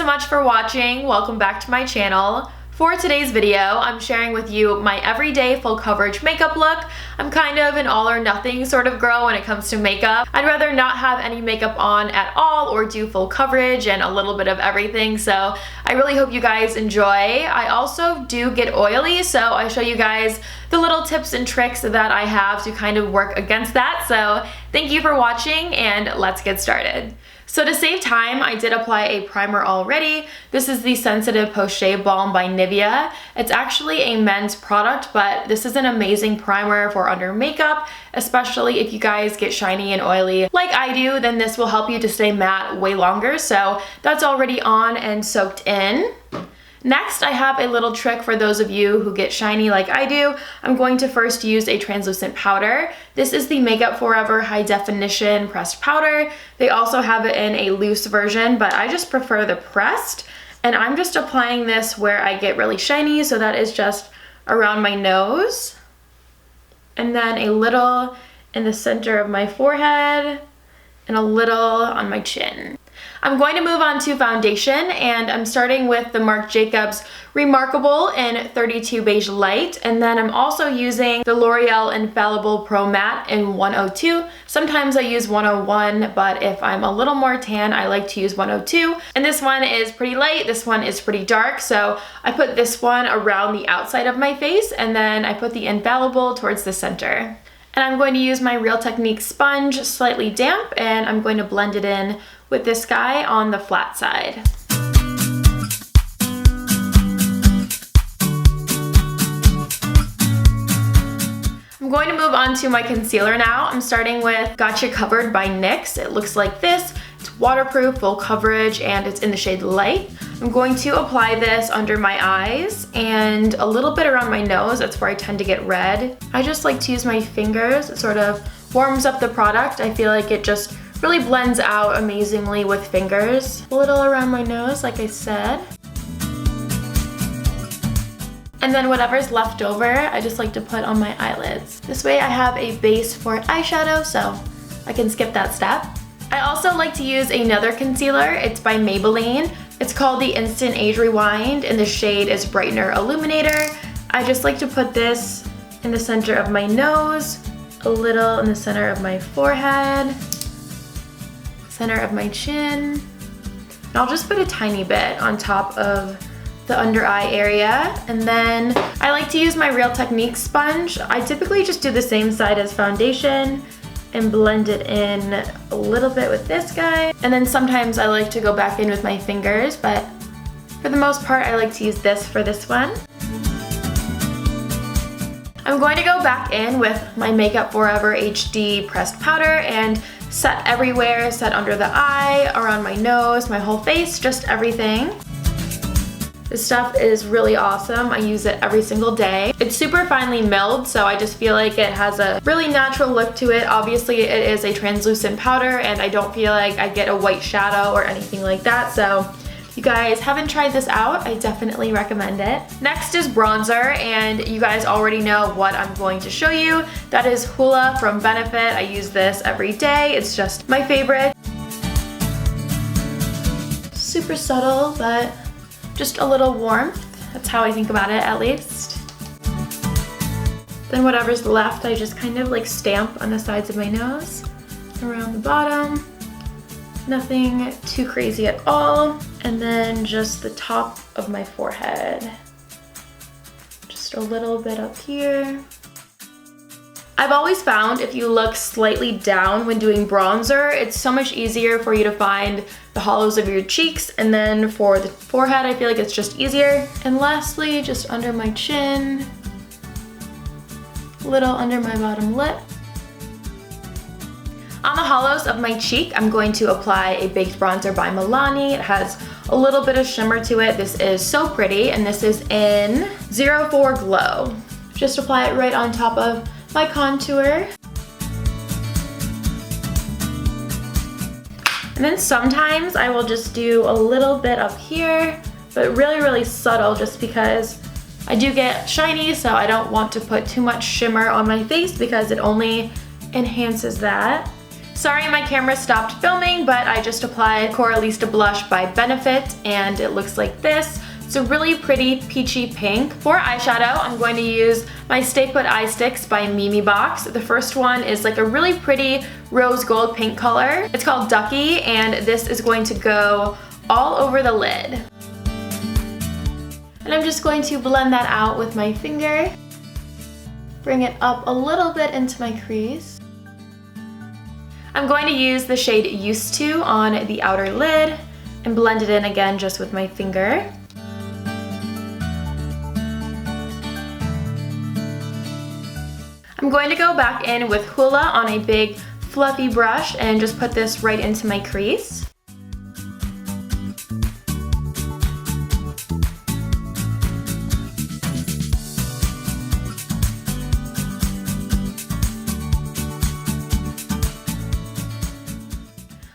so much for watching. Welcome back to my channel. For today's video, I'm sharing with you my everyday full coverage makeup look. I'm kind of an all or nothing sort of girl when it comes to makeup. I'd rather not have any makeup on at all or do full coverage and a little bit of everything, so I really hope you guys enjoy. I also do get oily, so I show you guys the little tips and tricks that I have to kind of work against that. So thank you for watching and let's get started. So to save time, I did apply a primer already. This is the Sensitive Post-Shave Balm by Nivea. It's actually a men's product, but this is an amazing primer for under makeup, especially if you guys get shiny and oily like I do, then this will help you to stay matte way longer. So that's already on and soaked in. Next, I have a little trick for those of you who get shiny like I do. I'm going to first use a translucent powder. This is the Makeup Forever High Definition Pressed Powder. They also have it in a loose version, but I just prefer the pressed. And I'm just applying this where I get really shiny, so that is just around my nose. And then a little in the center of my forehead, and a little on my chin. I'm going to move on to foundation, and I'm starting with the Marc Jacobs Remarcable in 32 Beige Light, and then I'm also using the L'Oreal Infallible Pro Matte in 102. Sometimes I use 101, but if I'm a little more tan, I like to use 102. And this one is pretty light, this one is pretty dark, so I put this one around the outside of my face, and then I put the Infallible towards the center. And I'm going to use my Real Technique sponge, slightly damp, and I'm going to blend it in with this guy on the flat side. I'm going to move on to my concealer now. I'm starting with Gotcha Covered by NYX. It looks like this. It's waterproof, full coverage, and it's in the shade Light. I'm going to apply this under my eyes and a little bit around my nose. That's where I tend to get red. I just like to use my fingers. It sort of warms up the product. I feel like it just really blends out amazingly with fingers. A little around my nose, like I said. And then whatever's left over, I just like to put on my eyelids. This way I have a base for eyeshadow, so I can skip that step. I also like to use another concealer. It's by Maybelline. It's called the Instant Age Rewind, and the shade is Brightener Illuminator. I just like to put this in the center of my nose, a little in the center of my forehead, center of my chin, and I'll just put a tiny bit on top of the under eye area. And then I like to use my Real Technique sponge. I typically just do the same side as foundation and blend it in a little bit with this guy. And then sometimes I like to go back in with my fingers, but for the most part I like to use this for this one. I'm going to go back in with my Makeup Forever HD pressed powder and set everywhere, set under the eye, around my nose, my whole face, just everything. This stuff is really awesome. I use it every single day. It's super finely milled, so I just feel like it has a really natural look to it. Obviously, it is a translucent powder, and I don't feel like I get a white shadow or anything like that, so if you guys haven't tried this out, I definitely recommend it. Next is bronzer, and you guys already know what I'm going to show you. That is Hoola from Benefit. I use this every day. It's just my favorite. Super subtle, but just a little warmth. That's how I think about it, at least. Then whatever's left, I just kind of like stamp on the sides of my nose, around the bottom. Nothing too crazy at all. And then just the top of my forehead. Just a little bit up here. I've always found if you look slightly down when doing bronzer, it's so much easier for you to find the hollows of your cheeks, and then for the forehead, I feel like it's just easier. And lastly, just under my chin, a little under my bottom lip. On the hollows of my cheek, I'm going to apply a baked bronzer by Milani. It has a little bit of shimmer to it. This is so pretty, and this is in 04 Glow. Just apply it right on top of my contour. And then sometimes I will just do a little bit up here, but really, really subtle, just because I do get shiny, so I don't want to put too much shimmer on my face because it only enhances that. Sorry my camera stopped filming, but I just applied Coralista blush by Benefit and it looks like this. It's a really pretty peachy pink. For eyeshadow, I'm going to use my Stay Put eye sticks by Memebox. The first one is like a really pretty rose gold pink color. It's called Ducky, and this is going to go all over the lid. And I'm just going to blend that out with my finger. Bring it up a little bit into my crease. I'm going to use the shade Used To on the outer lid and blend it in again just with my finger. I'm going to go back in with Hoola on a big fluffy brush and just put this right into my crease.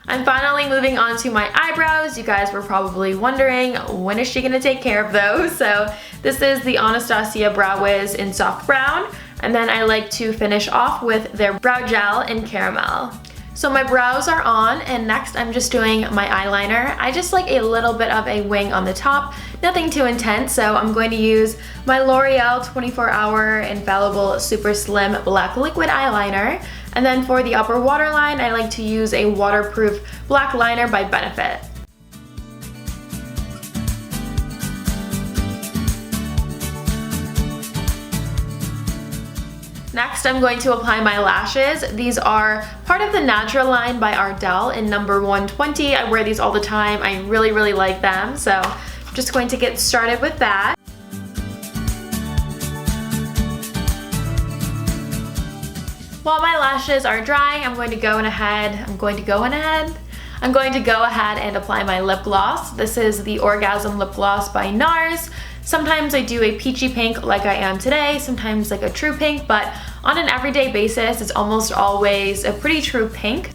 I'm finally moving on to my eyebrows. You guys were probably wondering, when is she gonna take care of those? So this is the Anastasia Brow Wiz in soft brown. And then I like to finish off with their brow gel in caramel. So my brows are on, and next I'm just doing my eyeliner. I just like a little bit of a wing on the top, nothing too intense, so I'm going to use my L'Oreal 24-Hour Infallible Super Slim Black Liquid Eyeliner. And then for the upper waterline, I like to use a waterproof black liner by Benefit. Next, I'm going to apply my lashes. These are part of the Natural line by Ardell in number 120. I wear these all the time. I really, really like them. So I'm just going to get started with that. While my lashes are drying, I'm going to go ahead and apply my lip gloss. This is the Orgasm Lip Gloss by NARS. Sometimes I do a peachy pink like I am today, sometimes like a true pink, but on an everyday basis, it's almost always a pretty true pink.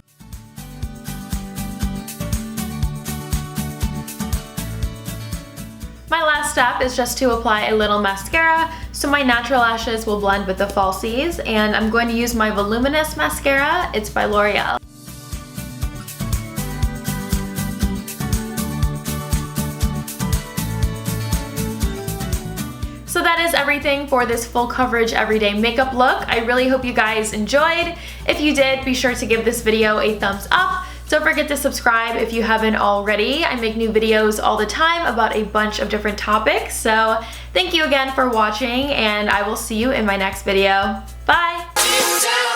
My last step is just to apply a little mascara, so my natural lashes will blend with the falsies, and I'm going to use my Voluminous mascara. It's by L'Oreal. So that is everything for this full coverage everyday makeup look. I really hope you guys enjoyed. If you did, be sure to give this video a thumbs up. Don't forget to subscribe if you haven't already. I make new videos all the time about a bunch of different topics. So thank you again for watching, and I will see you in my next video. Bye!